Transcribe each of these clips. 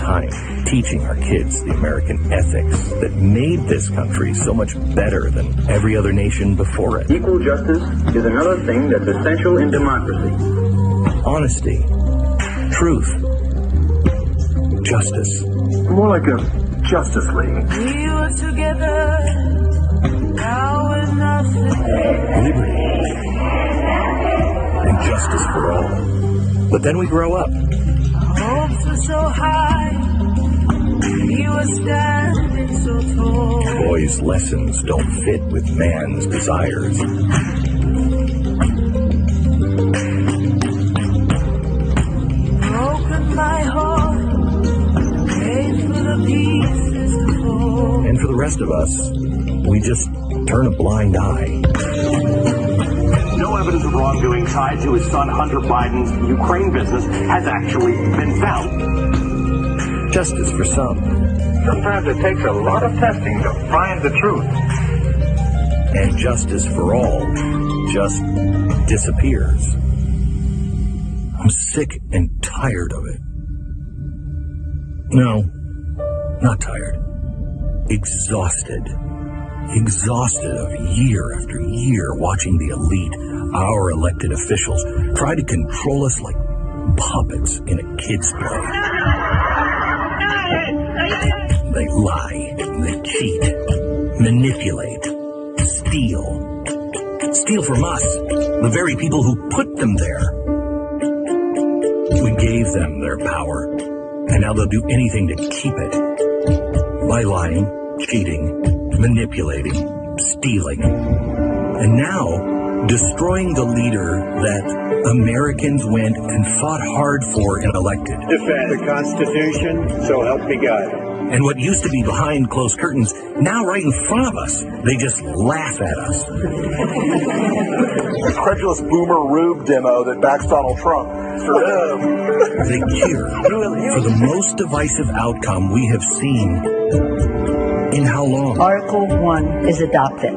time teaching our kids the American ethics that made this country so much better than every other nation before it. Equal justice is another thing that's essential in democracy. Honesty, truth, justice. More like a Justice League. We were together, now we're nothing. Liberty and justice for all. But then we grow up. Hopes were so high, we were standing so tall. Boys' lessons don't fit with man's desires. Broken my heart, paid for the pieces to fall. And for the rest of us, we just turn a blind eye. No evidence of wrongdoing tied to his son Hunter Biden's Ukraine business has actually been found. Justice for some. Sometimes it takes a lot of testing to find the truth. And justice for all just disappears. I'm sick and tired of it. No, not tired. Exhausted. Exhausted of year after year watching the elite, our elected officials, try to control us like puppets in a kid's play. They lie, they cheat, manipulate, steal. Steal from us, the very people who put them there. We gave them their power, and now they'll do anything to keep it. By lying, cheating, manipulating, stealing, and now destroying the leader that Americans went and fought hard for and elected. Defend the Constitution, so help me God. And what used to be behind closed curtains, now right in front of us, they just laugh at us. The credulous boomer Rube demo that backs Donald Trump. They cheer for the most divisive outcome we have seen in how long? Article 1 is adopted.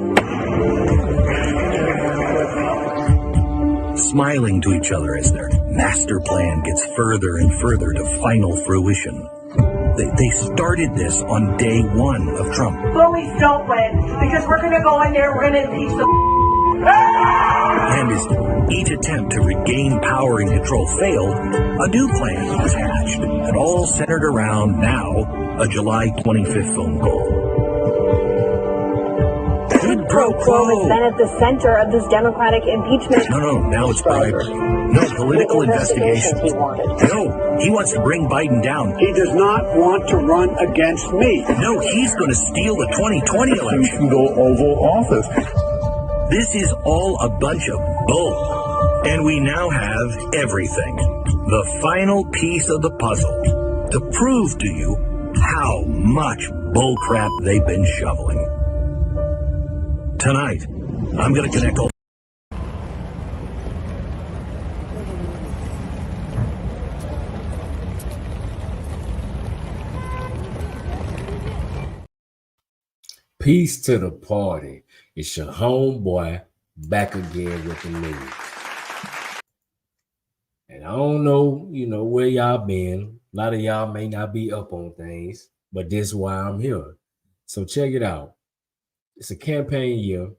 Smiling to each other as their master plan gets further and further to final fruition. They started this on day one of Trump. Bullies don't win because we're going to go in there, we're going to impeach them. And as each attempt to regain power and control failed, a new plan was hatched, and all centered around now a July 25th phone call. Quid pro quo. Has been at the center of this Democratic impeachment. No, now it's bribery. No political investigations. No, he wants to bring Biden down. He does not want to run against me. No, he's going to steal the 2020 election. The Oval Office. This is all a bunch of bull. And we now have everything. The final piece of the puzzle to prove to you how much bullcrap they've been shoveling. Tonight, I'm going to connect all. Peace to the party. It's your homeboy back again with the news. And I don't know, where y'all been. A lot of y'all may not be up on things, but this is why I'm here. So check it out. It's a campaign year.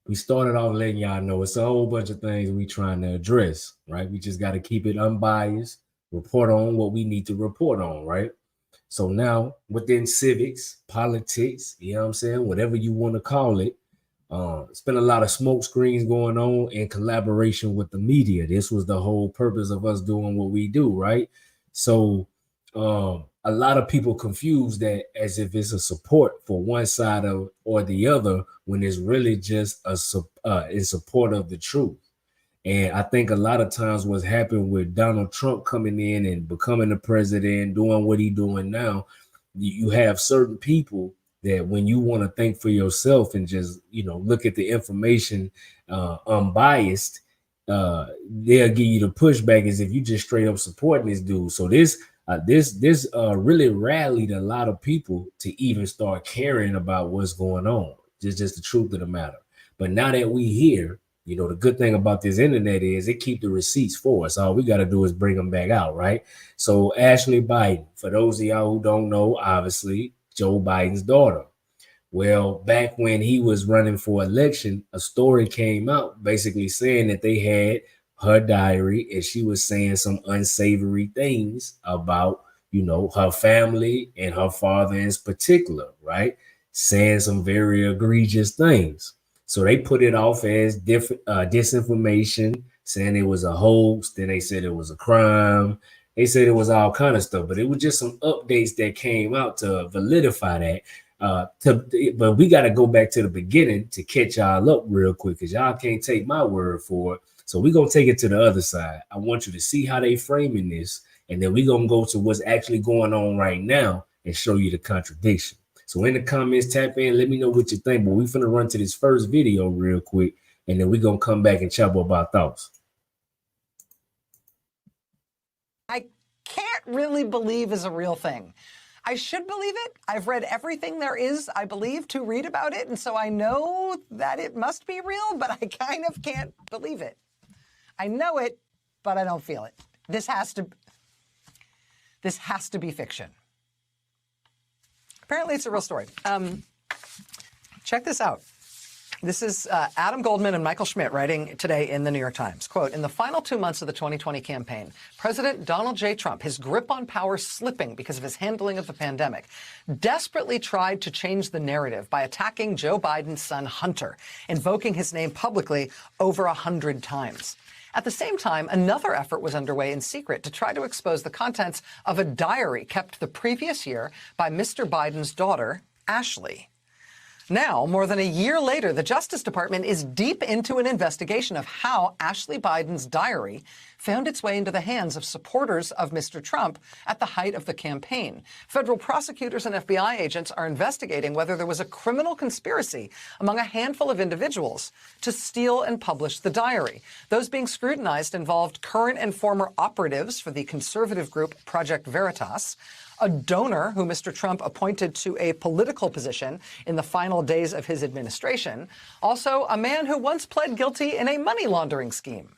We started off letting y'all know it's a whole bunch of things we trying to address, right? We just got to keep it unbiased, report on what we need to report on, right? So now within civics, politics, you know what I'm saying? Whatever you want to call it, it's been a lot of smoke screens going on in collaboration with the media. This was the whole purpose of us doing what we do, right? So a lot of people confuse that as if it's a support for one side of or the other, when it's really just in support of the truth. And I think a lot of times what's happened with Donald Trump coming in and becoming the president, doing what he's doing now, you have certain people that when you want to think for yourself and just, look at the information unbiased, they'll give you the pushback as if you just straight up supporting this dude. So this really rallied a lot of people to even start caring about what's going on. Just the truth of the matter. But now that we here, You know, the good thing about this internet is it keep the receipts for us. All we got to do is bring them back out, right? So Ashley Biden, for those of y'all who don't know, obviously Joe Biden's daughter. Well, back when he was running for election, a story came out basically saying that they had her diary and she was saying some unsavory things about, you know, her family and her father in particular, right? Saying some very egregious things. So they put it off as disinformation, saying it was a hoax. Then they said it was a crime. They said it was all kind of stuff, but it was just some updates that came out to validify that. But we got to go back to the beginning to catch y'all up real quick, because y'all can't take my word for it. So we're going to take it to the other side. I want you to see how they framing this, and then we're going to go to what's actually going on right now and show you the contradiction. So in the comments, tap in, let me know what you think. But we're finna run to this first video real quick, and then we're going to come back and chop up our thoughts. I can't really believe is a real thing. I should believe it. I've read everything there is, I believe, to read about it. And so I know that it must be real, but I kind of can't believe it. I know it, but I don't feel it. This has to be fiction. Apparently it's a real story. Check this out. This is Adam Goldman and Michael Schmidt writing today in the New York Times. Quote, in the final 2 months of the 2020 campaign, President Donald J. Trump, his grip on power slipping because of his handling of the pandemic, desperately tried to change the narrative by attacking Joe Biden's son, Hunter, invoking his name publicly over 100 times. At the same time, another effort was underway in secret to try to expose the contents of a diary kept the previous year by Mr. Biden's daughter, Ashley. Now, more than a year later, the Justice Department is deep into an investigation of how Ashley Biden's diary found its way into the hands of supporters of Mr. Trump at the height of the campaign. Federal prosecutors and FBI agents are investigating whether there was a criminal conspiracy among a handful of individuals to steal and publish the diary. Those being scrutinized involved current and former operatives for the conservative group Project Veritas, a donor who Mr. Trump appointed to a political position in the final days of his administration, also a man who once pled guilty in a money laundering scheme.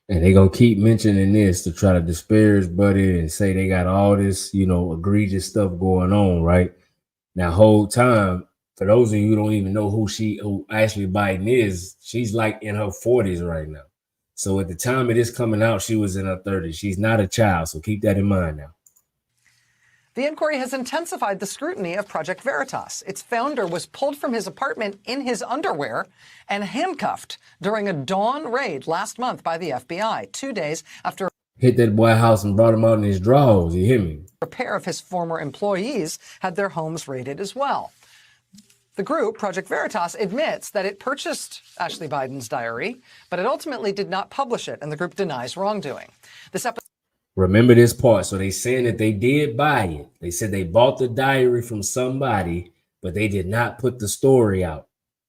And they're going to keep mentioning this to try to disparage Buddy and say they got all this, you know, egregious stuff going on, right? Now, whole time, for those of you who don't even know who Ashley Biden is, she's like in her 40s right now. So at the time of this coming out, she was in her 30s. She's not a child, so keep that in mind now. The inquiry has intensified the scrutiny of Project Veritas. Its founder was pulled from his apartment in his underwear and handcuffed during a dawn raid last month by the FBI, 2 days after hit that boy house and brought him out in his drawers. You hear me? A pair of his former employees had their homes raided as well. The group, Project Veritas, admits that it purchased Ashley Biden's diary, but it ultimately did not publish it, and the group denies wrongdoing. This episode. Remember this part. So they saying that they did buy it. They said they bought the diary from somebody, but they did not put the story out.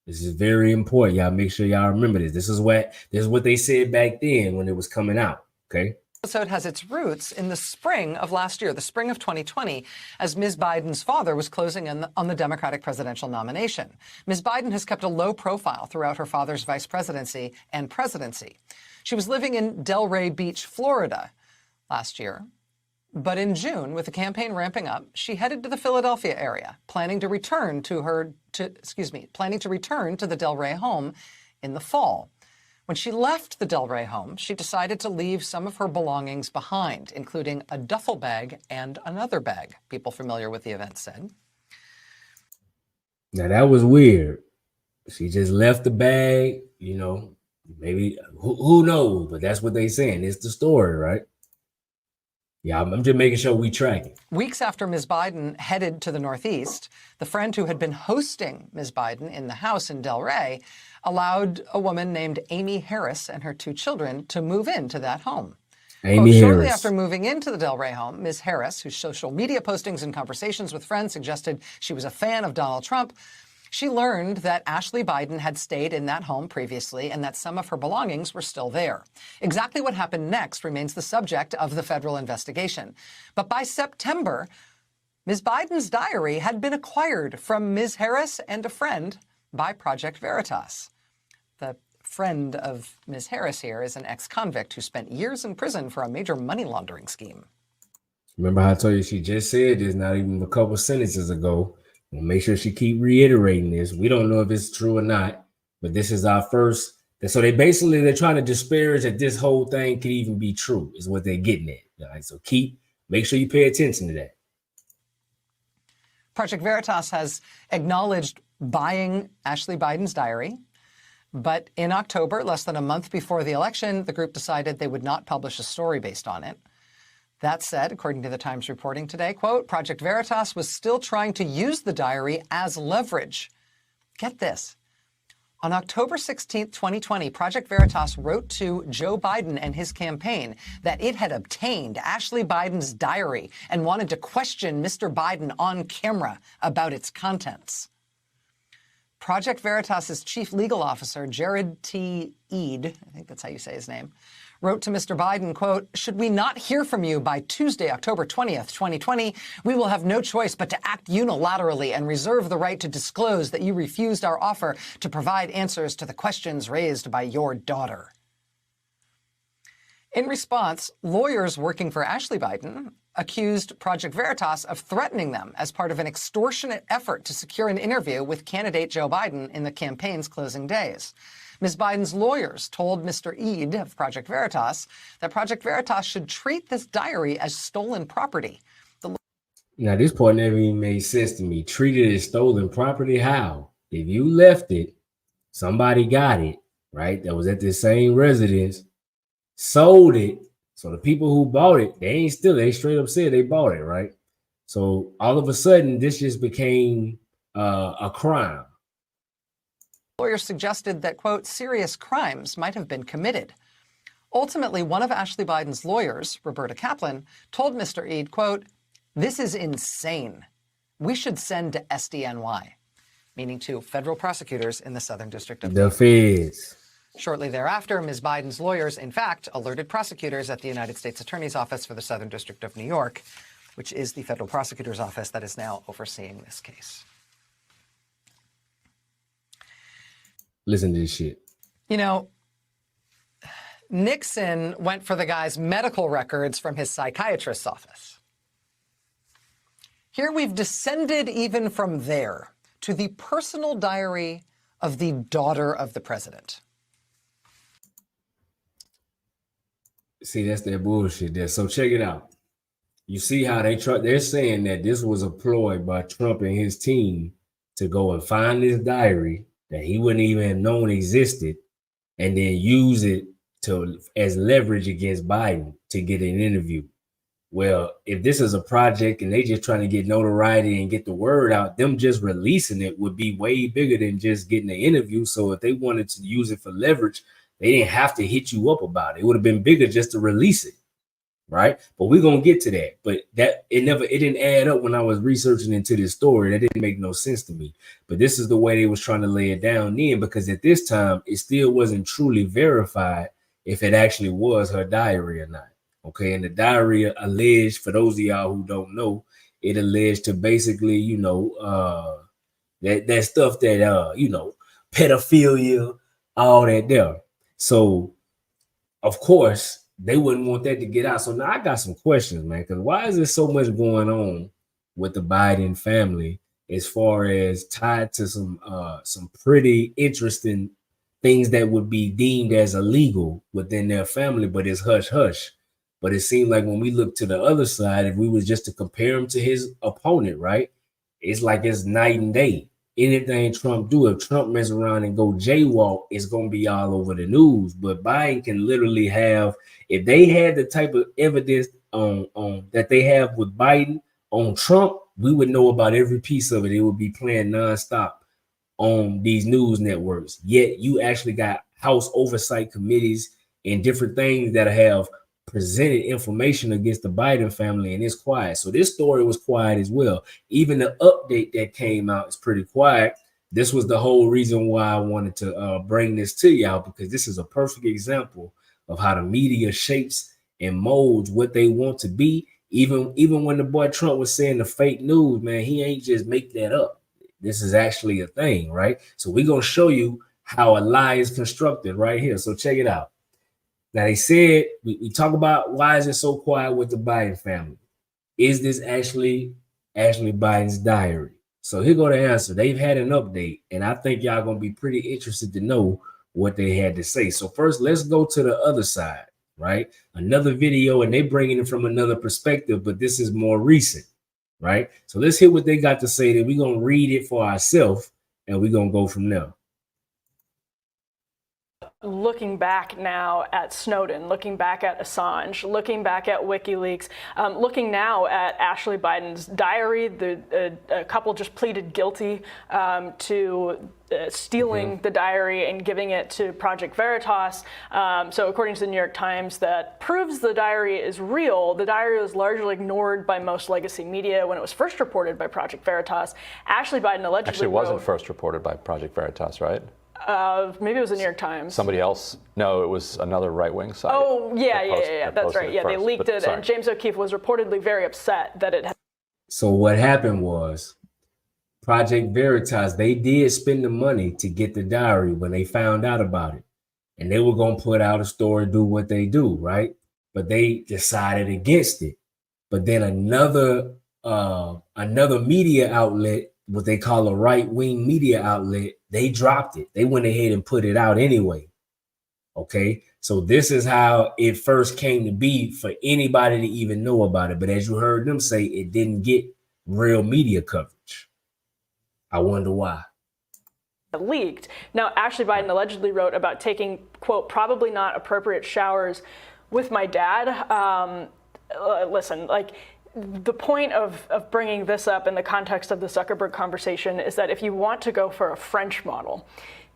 This is very important. Y'all make sure y'all remember this. This is what they said back then when it was coming out. Okay. The episode has its roots in the spring of last year, the spring of 2020, as Ms. Biden's father was closing in on the Democratic presidential nomination. Ms. Biden has kept a low profile throughout her father's vice presidency and presidency. She was living in Delray Beach, Florida last year. But in June, with the campaign ramping up, she headed to the Philadelphia area, planning to return to the Delray home in the fall. When she left the Delray home, she decided to leave some of her belongings behind, including a duffel bag and another bag, people familiar with the event said. Now that was weird. She just left the bag, you know, maybe, who knows, but that's what they saying. It's the story, right? Yeah, I'm just making sure we track it. Weeks after Ms. Biden headed to the Northeast, the friend who had been hosting Ms. Biden in the house in Delray allowed a woman named Amy Harris and her 2 children to move into that home. Shortly after moving into the Delray home, Ms. Harris, whose social media postings and conversations with friends suggested she was a fan of Donald Trump, she learned that Ashley Biden had stayed in that home previously and that some of her belongings were still there. Exactly what happened next remains the subject of the federal investigation. But by September, Ms. Biden's diary had been acquired from Ms. Harris and a friend by Project Veritas. The friend of Ms. Harris here is an ex-convict who spent years in prison for a major money laundering scheme. Remember how I told you she just said this not even a couple sentences ago. We'll make sure she keep reiterating this. We don't know if it's true or not, but this is our first. So they're trying to disparage that this whole thing could even be true is what they're getting at. All right, so make sure you pay attention to that. Project Veritas has acknowledged buying Ashley Biden's diary, but in October, less than a month before the election, the group decided they would not publish a story based on it. That said, according to the Times reporting today, quote, Project Veritas was still trying to use the diary as leverage. Get this. On October 16, 2020, Project Veritas wrote to Joe Biden and his campaign that it had obtained Ashley Biden's diary and wanted to question Mr. Biden on camera about its contents. Project Veritas's chief legal officer, Jared T. Eade, I think that's how you say his name, wrote to Mr. Biden, quote, should we not hear from you by Tuesday, October 20th, 2020, we will have no choice but to act unilaterally and reserve the right to disclose that you refused our offer to provide answers to the questions raised by your daughter. In response, lawyers working for Ashley Biden accused Project Veritas of threatening them as part of an extortionate effort to secure an interview with candidate Joe Biden in the campaign's closing days. Ms. Biden's lawyers told Mr. Eade of Project Veritas that Project Veritas should treat this diary as stolen property. Now, this part never even made sense to me. Treated as stolen property? How? If you left it, somebody got it, right? That was at the same residence, sold it. So the people who bought it, they straight up said they bought it, right? So all of a sudden, this just became a crime. Lawyers suggested that, quote, serious crimes might have been committed. Ultimately, one of Ashley Biden's lawyers, Roberta Kaplan, told Mr. Eade, quote, this is insane. We should send to SDNY, meaning to federal prosecutors in the Southern District of New York. The feds. Shortly thereafter, Ms. Biden's lawyers, in fact, alerted prosecutors at the United States Attorney's Office for the Southern District of New York, which is the federal prosecutor's office that is now overseeing this case. Listen to this shit. You know, Nixon went for the guy's medical records from his psychiatrist's office. Here we've descended even from there to the personal diary of the daughter of the president. See, that's that bullshit there. So check it out. You see how they're saying that this was a ploy by Trump and his team to go and find this diary that he wouldn't even have known existed, and then use it as leverage against Biden to get an interview. Well, if this is a project and they just trying to get notoriety and get the word out, them just releasing it would be way bigger than just getting an interview. So if they wanted to use it for leverage, they didn't have to hit you up about it. It would have been bigger just to release it, right? But we're going to get to that. But it didn't add up when I was researching into this story. That didn't make no sense to me. But this is the way they was trying to lay it down then, because at this time, it still wasn't truly verified if it actually was her diary or not. Okay, and the diary alleged, for those of y'all who don't know, it alleged to basically, that stuff that, pedophilia, all that there. So, of course, they wouldn't want that to get out. So now I got some questions, man, because why is there so much going on with the Biden family as far as tied to some pretty interesting things that would be deemed as illegal within their family, but it's hush-hush. But it seemed like when we look to the other side, if we was just to compare him to his opponent, right, it's like it's night and day. Anything Trump do, if Trump mess around and go jaywalk, it's going to be all over the news. But Biden can literally have, if they had the type of evidence on that they have with Biden on Trump, we would know about every piece of it. It would be playing nonstop on these news networks. Yet you actually got House oversight committees and different things that have presented information against the Biden family, and it's quiet. So this story was quiet as well. Even the update that came out is pretty quiet. This was the whole reason why I wanted to bring this to y'all, because this is a perfect example of how the media shapes and molds what they want to be. Even when the boy Trump was saying the fake news, man, he ain't just make that up. This is actually a thing, right? So we're going to show you how a lie is constructed right here. So check it out. Now they said, we talk about why is it so quiet with the Biden family? Is this actually Ashley Biden's diary? So here go the answer. They've had an update, and I think y'all gonna be pretty interested to know what they had to say. So first, let's go to the other side, right? Another video, and they bringing it from another perspective, but this is more recent, right? So let's hear what they got to say. Then we're gonna read it for ourselves, and we're gonna go from there. Looking back now at Snowden, looking back at Assange, looking back at WikiLeaks, looking now at Ashley Biden's diary, a couple just pleaded guilty to stealing the diary and giving it to Project Veritas. So according to the New York Times, that proves the diary is real. The diary was largely ignored by most legacy media when it was first reported by Project Veritas. Ashley Biden allegedly actually wasn't first reported by Project Veritas, right? Maybe it was the New York Times. Somebody else? No, it was another right-wing site. Oh, yeah. That's right. Yeah, they leaked it, and James O'Keefe was reportedly very upset that it had. So what happened was Project Veritas, they did spend the money to get the diary when they found out about it. And they were going to put out a story, do what they do, right? But they decided against it. But then another media outlet, what they call a right-wing media outlet, they dropped it. They went ahead and put it out anyway. Okay, so this is how it first came to be for anybody to even know about it. But as you heard them say, it didn't get real media coverage. I wonder why. Leaked. Now, Ashley Biden allegedly wrote about taking, quote, probably not appropriate showers with my dad. Listen, like, the point of bringing this up in the context of the Zuckerberg conversation is that if you want to go for a French model,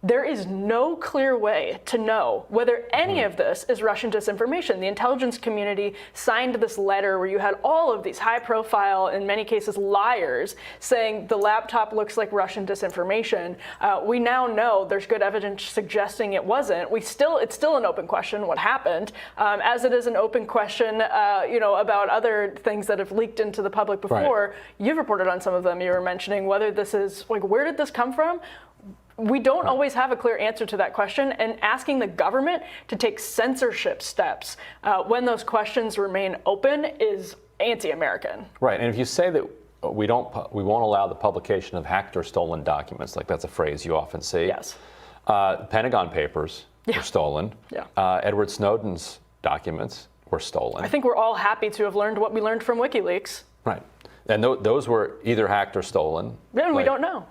there is no clear way to know whether any of this is Russian disinformation. The intelligence community signed this letter where you had all of these high-profile, in many cases, liars saying the laptop looks like Russian disinformation. We now know there's good evidence suggesting it wasn't. It's still an open question what happened, as it is an open question, about other things that have leaked into the public before. Right. You've reported on some of them. You were mentioning whether this is like, where did this come from? We don't always have a clear answer to that question, and asking the government to take censorship steps when those questions remain open is anti-American. Right, and if you say that we won't allow the publication of hacked or stolen documents, like that's a phrase you often see. Yes. Pentagon Papers were stolen. Yeah. Edward Snowden's documents were stolen. I think we're all happy to have learned what we learned from WikiLeaks. Right, and those were either hacked or stolen. Yeah, we don't know.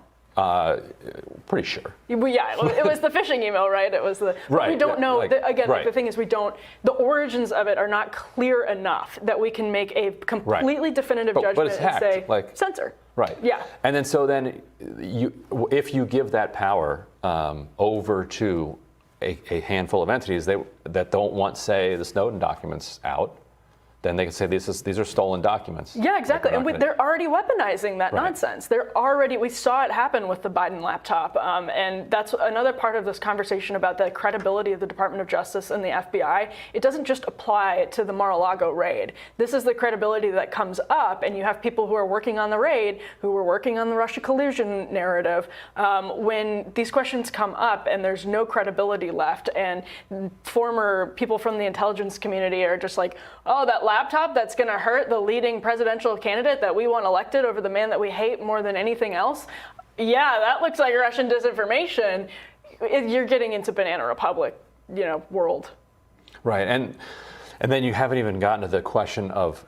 Pretty sure. Yeah, it was the phishing email, right? It was the. Right. We don't know. The thing is, the origins of it are not clear enough that we can make a completely definitive judgment but it's hacked, and say censor. Right. Yeah. And then if you give that power over to a handful of entities that don't want, say, the Snowden documents out, then they can say these are stolen documents. Yeah, exactly. And they're already weaponizing that nonsense. We saw it happen with the Biden laptop. And that's another part of this conversation about the credibility of the Department of Justice and the FBI. It doesn't just apply to the Mar-a-Lago raid. This is the credibility that comes up, and you have people who are working on the raid, who were working on the Russia collusion narrative. When these questions come up and there's no credibility left, and former people from the intelligence community are just like, oh, that laptop that's going to hurt the leading presidential candidate that we want elected over the man that we hate more than anything else. Yeah, that looks like Russian disinformation. You're getting into Banana Republic, world. Right, and then you haven't even gotten to the question of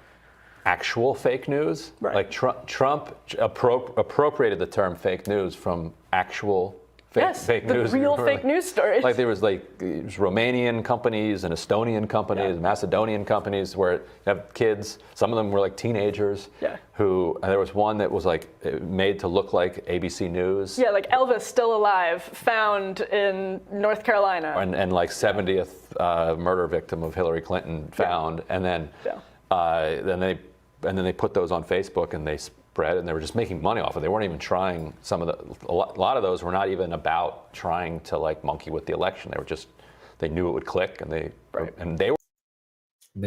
actual fake news. Right. Like Trump appropriated the term fake news from actual fake news. The real fake news stories. Like there was Romanian companies and Estonian companies, Macedonian companies where you have kids. Some of them were like teenagers. Yeah. And there was one that was like made to look like ABC News. Yeah, like Elvis still alive, found in North Carolina. And like 70th murder victim of Hillary Clinton found, and then they put those on Facebook and they spread, and they were just making money off it. They weren't even trying. A lot of those were not even about trying to like monkey with the election. They knew it would click, and they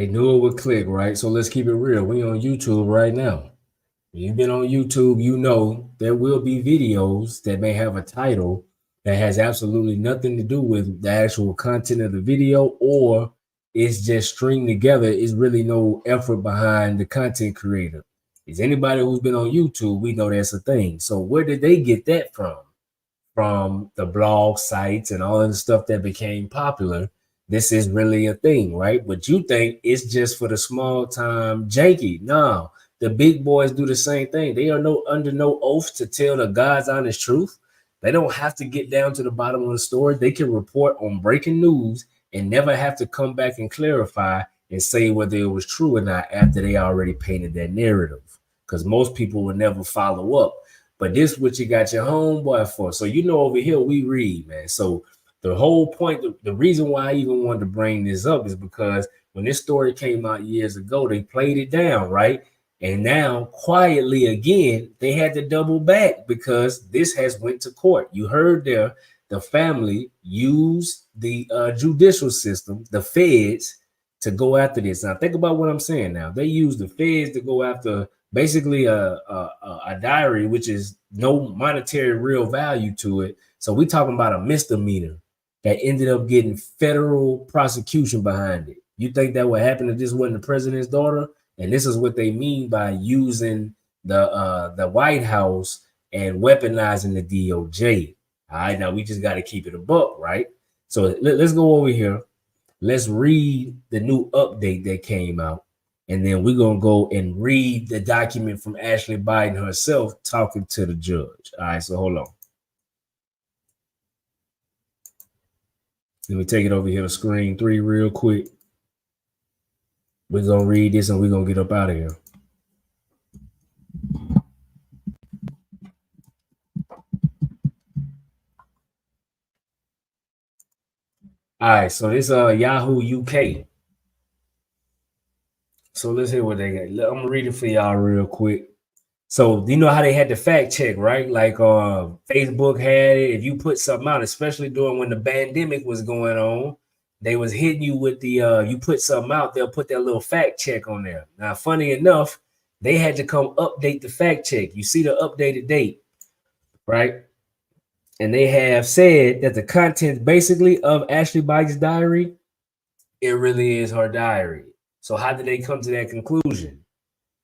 knew it would click, right? So let's keep it real. We on YouTube right now. When you've been on YouTube, you know there will be videos that may have a title that has absolutely nothing to do with the actual content of the video, or it's just stringed together. Is really no effort behind the content creator. Is anybody who's been on YouTube, we know that's a thing. So where did they get that from? From the blog sites and all of the stuff that became popular. This is really a thing, right? But you think it's just for the small time janky. No, the big boys do the same thing. They are under no oath to tell the God's honest truth. They don't have to get down to the bottom of the story. They can report on breaking news and never have to come back and clarify and say whether it was true or not after they already painted that narrative. Because most people would never follow up. But this is what you got your homeboy for. So, you know, over here we read, man. So the whole point, the reason why I even wanted to bring this up is because when this story came out years ago, they played it down, right? And now quietly again, they had to double back because this has went to court. You heard there, the family used the judicial system, the feds, to go after this. Now think about what I'm saying now. They use the feds to go after basically a diary, which is no monetary real value to it. So we're talking about a misdemeanor that ended up getting federal prosecution behind it. You think that would happen if this wasn't the president's daughter? And this is what they mean by using the White House and weaponizing the DOJ. All right, now we just got to keep it a buck, right? So let's go over here. Let's read the new update that came out. And then we're going to go and read the document from Ashley Biden herself talking to the judge. All right, so hold on. Let me take it over here to screen 3 real quick. We're going to read this and we're going to get up out of here. All right, so this Yahoo UK. So let's hear what they got. I'm gonna read it for y'all real quick. So you know how they had the fact check, right? Like Facebook had it. If you put something out, especially during when the pandemic was going on, they was hitting you with the you put something out, they'll put that little fact check on there. Now, funny enough, they had to come update the fact check. You see the updated date, right? And they have said that the content basically of Ashley Biden's diary, it really is her diary. So how did they come to that conclusion?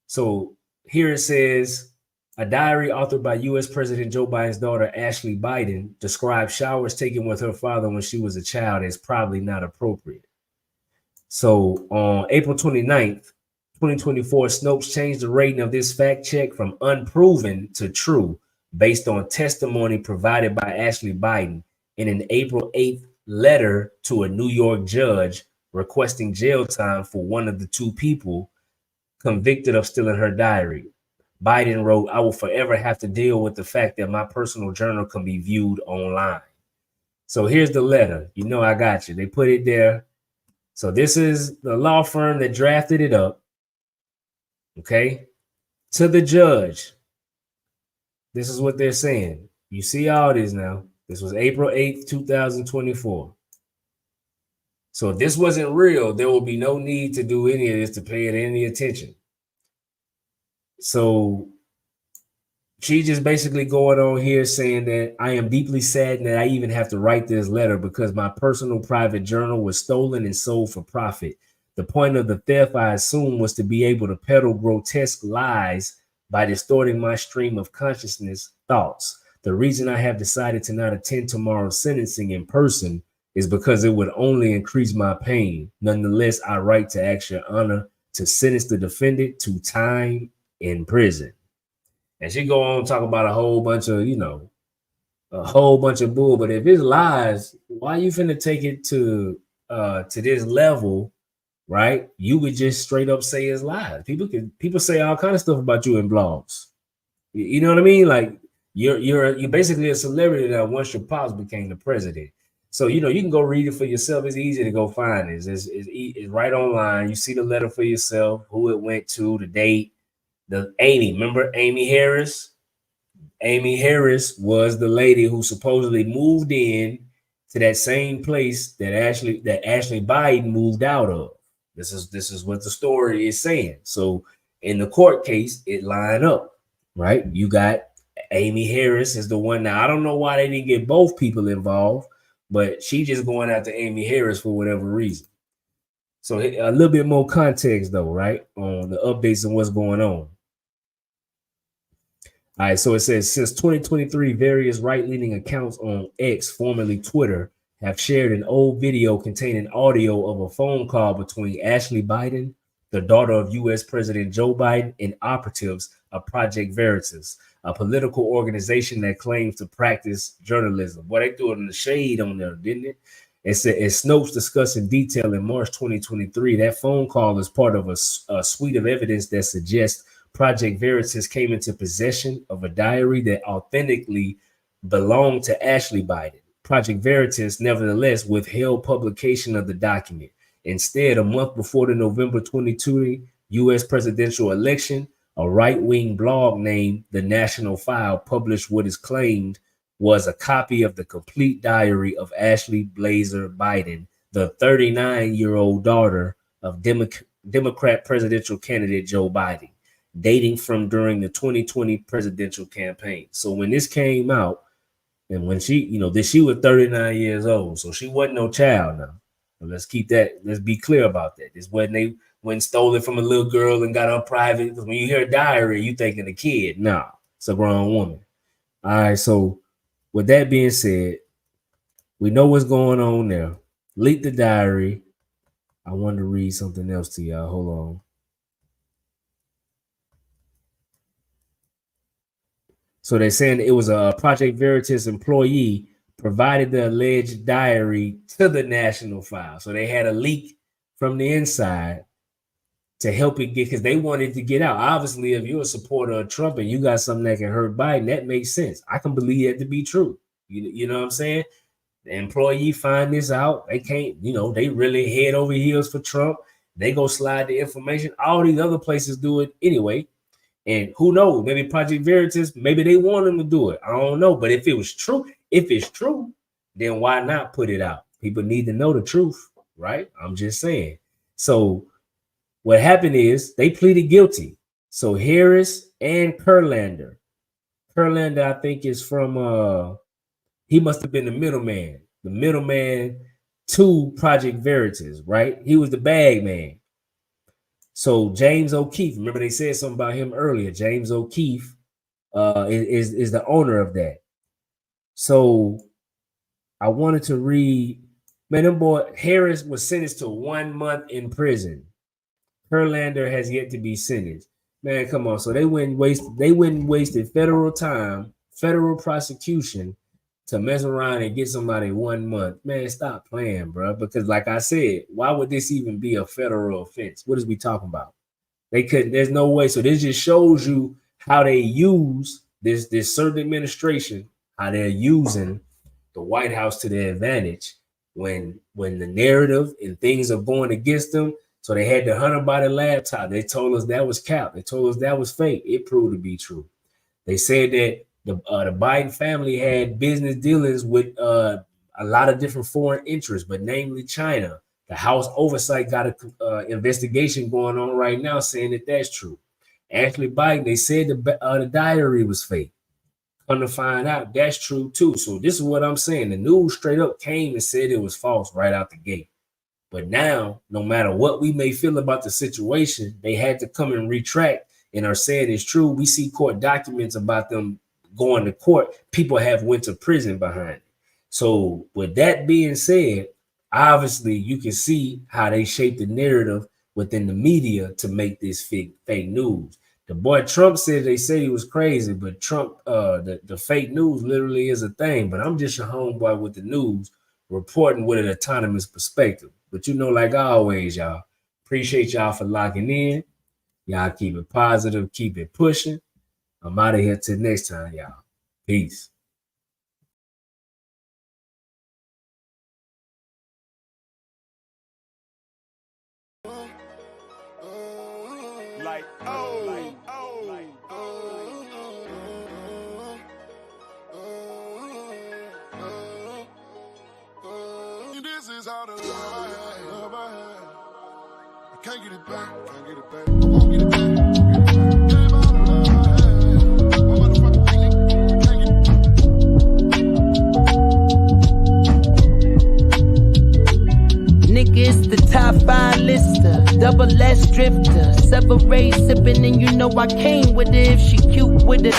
So here it says, a diary authored by U.S. President Joe Biden's daughter, Ashley Biden, describes showers taken with her father when she was a child as probably not appropriate. So on April 29th, 2024, Snopes changed the rating of this fact check from unproven to true based on testimony provided by Ashley Biden in an April 8th letter to a New York judge requesting jail time for one of the 2 people convicted of stealing her diary. Biden wrote, "I will forever have to deal with the fact that my personal journal can be viewed online." So here's the letter. You know I got you. They put it there. So this is the law firm that drafted it up. Okay. To the judge. This is what they're saying. You see all this now. This was April 8th, 2024. So if this wasn't real, there will be no need to do any of this, to pay it any attention. So she just basically going on here saying that I am deeply saddened that I even have to write this letter because my personal private journal was stolen and sold for profit. The point of the theft, I assume, was to be able to peddle grotesque lies by distorting my stream of consciousness thoughts. The reason I have decided to not attend tomorrow's sentencing in person is because it would only increase my pain. Nonetheless, I write to ask your honor to sentence the defendant to time in prison. And she go on to talk about a whole bunch of, a whole bunch of bull. But if it's lies, why you finna take it to this level, right? You would just straight up say it's lies. People say all kind of stuff about you in blogs. You know what I mean? Like you're basically a celebrity that once your pops became the president. So, you can go read it for yourself. It's easy to go find this. It's right online. You see the letter for yourself, who it went to, the date, remember Amy Harris? Amy Harris was the lady who supposedly moved in to that same place that Ashley Biden moved out of. This is what the story is saying. So in the court case, it lined up, right? You got Amy Harris is the one. Now, I don't know why they didn't get both people involved, but she just going after Amy Harris for whatever reason. So a little bit more context, though, right, on the updates and what's going on. All right, so it says, since 2023, various right-leaning accounts on X, formerly Twitter, have shared an old video containing audio of a phone call between Ashley Biden, the daughter of U.S. President Joe Biden, and operatives of Project Veritas, a political organization that claims to practice journalism. Boy, they threw it in the shade on there, didn't it? It said, as Snopes discussed in detail in March 2023, that phone call is part of a suite of evidence that suggests Project Veritas came into possession of a diary that authentically belonged to Ashley Biden. Project Veritas, nevertheless, withheld publication of the document. Instead, a month before the November 2020 U.S. presidential election, a right-wing blog named The National File published what is claimed was a copy of the complete diary of Ashley Blazer Biden, the 39-year-old daughter of Democrat presidential candidate Joe Biden, dating from during the 2020 presidential campaign. So when this came out, and when she, she was 39 years old, so she wasn't no child now. So let's be clear about that. This wasn't they went and stole it from a little girl and got her private. Because when you hear a diary, you thinking a kid. Nah, it's a grown woman. All right, so with that being said, we know what's going on there. Leak the diary. I want to read something else to y'all. Hold on. So they're saying it was a Project Veritas employee provided the alleged diary to the National File. So they had a leak from the inside to help it get, because they wanted to get out. Obviously, if you're a supporter of Trump and you got something that can hurt Biden, that makes sense. I can believe that to be true. You know what I'm saying? The employee find this out. They can't, they really head over heels for Trump. They go slide the information. All these other places do it anyway. And who knows? Maybe Project Veritas, maybe they want them to do it. I don't know. But if it's true, then why not put it out? People need to know the truth, right? I'm just saying. So what happened is they pleaded guilty. So Harris and Kurlander, I think, is from he must have been the middleman to Project Veritas, right? He was the bag man. So James O'Keefe, remember they said something about him earlier. James O'Keefe is the owner of that. So I wanted to read, man, Harris was sentenced to 1 month in prison. Kurlander has yet to be sentenced. Man, come on. So they went and wasted federal time, federal prosecution to mess around and get somebody 1 month. Man, stop playing, bro. Because like I said, why would this even be a federal offense? What is we talking about? They couldn't, there's no way. So this just shows you how they use this certain administration, how they're using the White House to their advantage when the narrative and things are going against them. So they had the Hunter Biden laptop. They told us that was cap. They told us that was fake. It proved to be true. They said that the Biden family had business dealings with a lot of different foreign interests, but namely China. The House Oversight got an investigation going on right now saying that that's true. Ashley Biden, they said the diary was fake. Come to find out, that's true too. So this is what I'm saying. The news straight up came and said it was false right out the gate. But now, no matter what we may feel about the situation, they had to come and retract and are saying it's true. We see court documents about them going to court. People have went to prison behind it. So with that being said, obviously you can see how they shape the narrative within the media to make this fake news. The boy Trump said they said he was crazy, but Trump, the fake news literally is a thing. But I'm just a homeboy with the news, reporting with an autonomous perspective. But like always, y'all, appreciate y'all for locking in. Y'all keep it positive, keep it pushing. I'm out of here till next time, y'all. Peace. This is all the love I had. I can't get it back, I won't get it back. top 5 lister, double S drifter, separate sipping, and you know I came with it if she cute with it.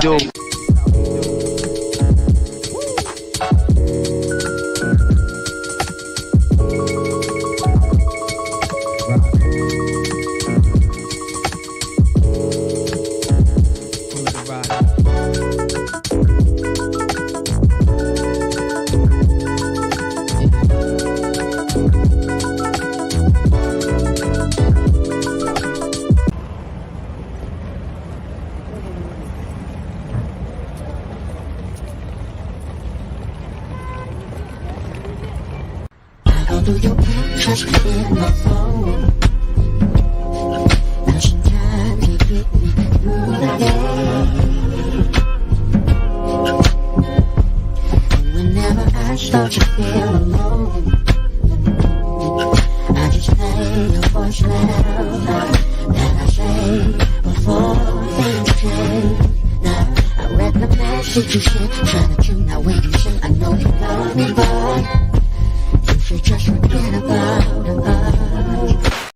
Do. Do your pictures in my phone? Now she tried to get me through the day. And whenever I start to feel alone, I just play the voicemail that I say before things change. Now I read the message you sent, trying to tune out what you say. I know you love me, but you just forget about us.